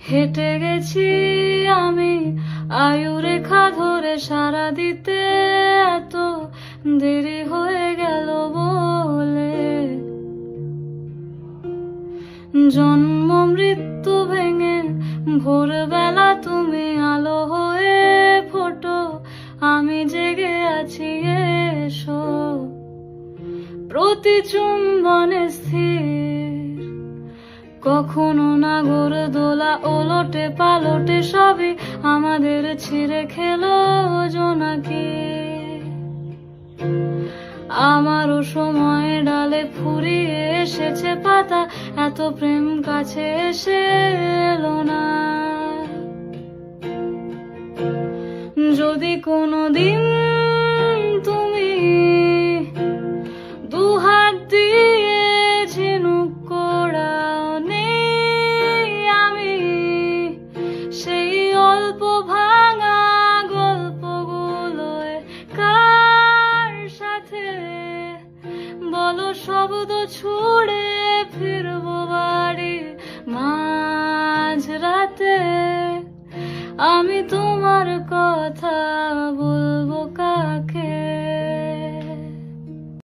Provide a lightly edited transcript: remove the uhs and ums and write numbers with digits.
হেঁটে গেছি আমি আয়ুরেখা ধরে, সারা দিতে এত দেরি হয়ে গেল বলে। জন্ম মৃত্যু ভেঙে ভোরবেলা তুমি আলো হয়ে ফোটো, আমি জেগে আছি এসো। প্রতি চুম্বনে স্থির, কখনো নাগরদোলা ওলটে পালটে, সবই আমাদের ছিঁড়ে খেলো জোনাকি। আমারও সময় ডালে ফুরিয়ে এসেছে পাতা, এত প্রেম কাছে এসে এলো না। যদি কোনোদিন তুমি দুহাত দিয়ে ঝিনুক কোড়াও, নেই আমি সেই অল্প ভাঙা গল্পগুলোয় কার সাথে বলো শব্দ ছুড়ে ফিরবো বাড়ি মাঝরাতে। আমি তোমার কথা